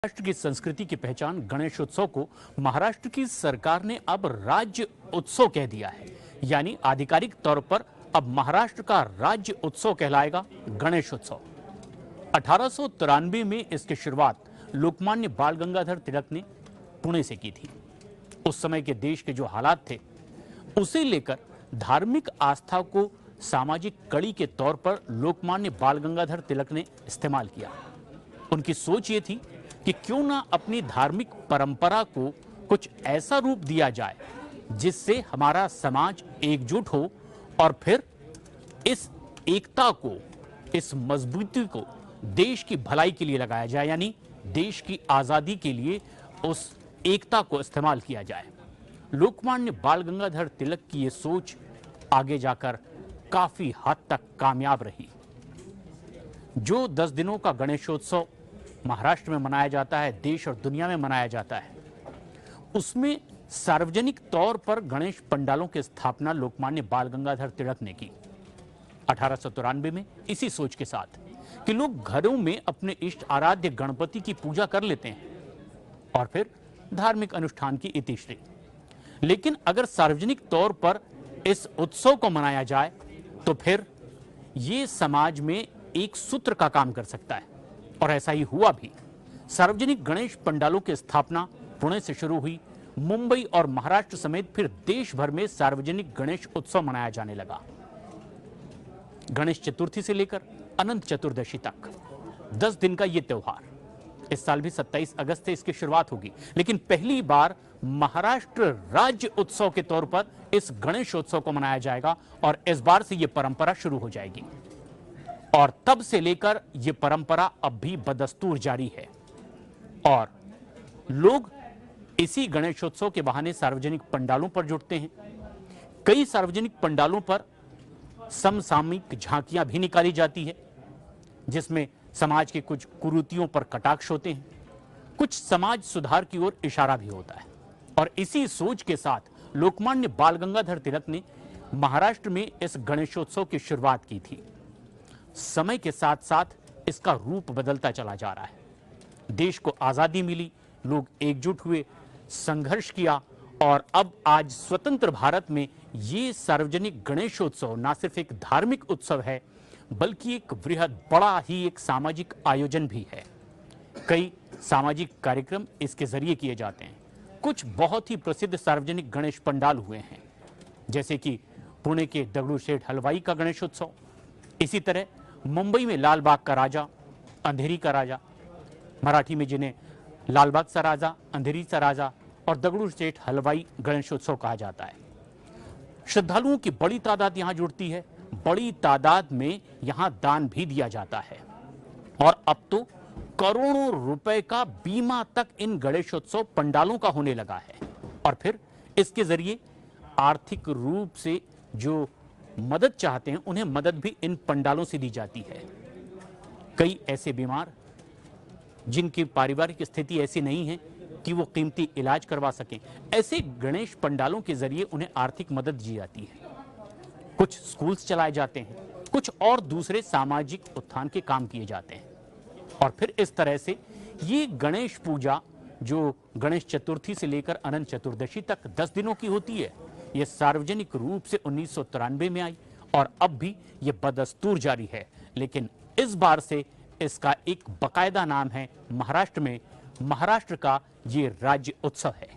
महाराष्ट्र की संस्कृति की पहचान गणेश उत्सव को महाराष्ट्र की सरकार ने अब राज्य उत्सव कह दिया है। यानी आधिकारिक तौर पर अब महाराष्ट्र का राज्य उत्सव कहलाएगा गणेश उत्सव। 1893 में इसकी शुरुआत लोकमान्य बाल गंगाधर तिलक ने पुणे से की थी। उस समय के देश के जो हालात थे उसे लेकर धार्मिक आस्था को सामाजिक कड़ी के तौर पर लोकमान्य बाल गंगाधर तिलक ने इस्तेमाल किया। उनकी सोच ये थी कि क्यों ना अपनी धार्मिक परंपरा को कुछ ऐसा रूप दिया जाए जिससे हमारा समाज एकजुट हो और फिर इस एकता को, इस मजबूती को देश की भलाई के लिए लगाया जाए, यानी देश की आजादी के लिए उस एकता को इस्तेमाल किया जाए। लोकमान्य बाल गंगाधर तिलक की ये सोच आगे जाकर काफी हद तक कामयाब रही। जो 10 दिनों का गणेशोत्सव महाराष्ट्र में मनाया जाता है, देश और दुनिया में मनाया जाता है, उसमें सार्वजनिक तौर पर गणेश पंडालों की स्थापना लोकमान्य बाल गंगाधर तिलक ने की 1893 में, इसी सोच के साथ कि लोग घरों में अपने इष्ट आराध्य गणपति की पूजा कर लेते हैं और फिर धार्मिक अनुष्ठान की इतिश्री। लेकिन अगर सार्वजनिक तौर पर इस उत्सव को मनाया जाए तो फिर ये समाज में एक सूत्र का काम कर सकता है, और ऐसा ही हुआ भी। सार्वजनिक गणेश पंडालों की स्थापना पुणे से शुरू हुई। मुंबई और महाराष्ट्र समेत फिर देश भर में सार्वजनिक गणेश उत्सव मनाया जाने लगा। गणेश चतुर्थी से लेकर अनंत चतुर्दशी तक 10 दिन का यह त्योहार इस साल भी 27 अगस्त से इसकी शुरुआत होगी। लेकिन पहली बार महाराष्ट्र राज्य उत्सव के तौर पर इस गणेशोत्सव को मनाया जाएगा और इस बार से यह परंपरा शुरू हो जाएगी। और तब से लेकर यह परंपरा अब भी बदस्तूर जारी है और लोग इसी गणेशोत्सव के बहाने सार्वजनिक पंडालों पर जुटते हैं। कई सार्वजनिक पंडालों पर समसामयिक झांकियां भी निकाली जाती है जिसमें समाज के कुछ कुरीतियों पर कटाक्ष होते हैं, कुछ समाज सुधार की ओर इशारा भी होता है। और इसी सोच के साथ लोकमान्य बाल गंगाधर तिलक ने महाराष्ट्र में इस गणेशोत्सव की शुरुआत की थी। समय के साथ साथ इसका रूप बदलता चला जा रहा है। देश को आजादी मिली, लोग एकजुट हुए, संघर्ष किया और अब आज स्वतंत्र भारत में ये सार्वजनिक गणेशोत्सव न सिर्फ एक धार्मिक उत्सव है बल्कि एक वृहद बड़ा ही एक सामाजिक आयोजन भी है। कई सामाजिक कार्यक्रम इसके जरिए किए जाते हैं। कुछ बहुत ही प्रसिद्ध सार्वजनिक गणेश पंडाल हुए हैं, जैसे कि पुणे के दगड़ूशेठ हलवाई का गणेशोत्सव, इसी तरह मुंबई में लालबाग का राजा, अंधेरी का राजा, मराठी में जिन्हें लालबाग सा राजा, अंधेरी सा राजा और दगड़ूशेठ हलवाई गणेशोत्सव कहा जाता है। श्रद्धालुओं की बड़ी तादाद यहां जुड़ती है, बड़ी तादाद में यहां दान भी दिया जाता है और अब तो करोड़ों रुपए का बीमा तक इन गणेशोत्सव पंडालों का होने लगा है। और फिर इसके जरिए आर्थिक रूप से जो मदद चाहते हैं उन्हें मदद भी इन पंडालों से दी जाती है। कई ऐसे बीमार जिनकी पारिवारिक स्थिति ऐसी नहीं है कि वो कीमती इलाज करवा सकें, ऐसे गणेश पंडालों के जरिए उन्हें आर्थिक मदद दी जाती है। कुछ स्कूल्स चलाए जाते हैं, कुछ और दूसरे सामाजिक उत्थान के काम किए जाते हैं। और फिर इस तरह से ये गणेश पूजा जो गणेश चतुर्थी से लेकर अनंत चतुर्दशी तक 10 दिनों की होती है, ये सार्वजनिक रूप से 1993 में आई और अब भी ये बदस्तूर जारी है। लेकिन इस बार से इसका एक बाकायदा नाम है महाराष्ट्र में, महाराष्ट्र का ये राज्य उत्सव है।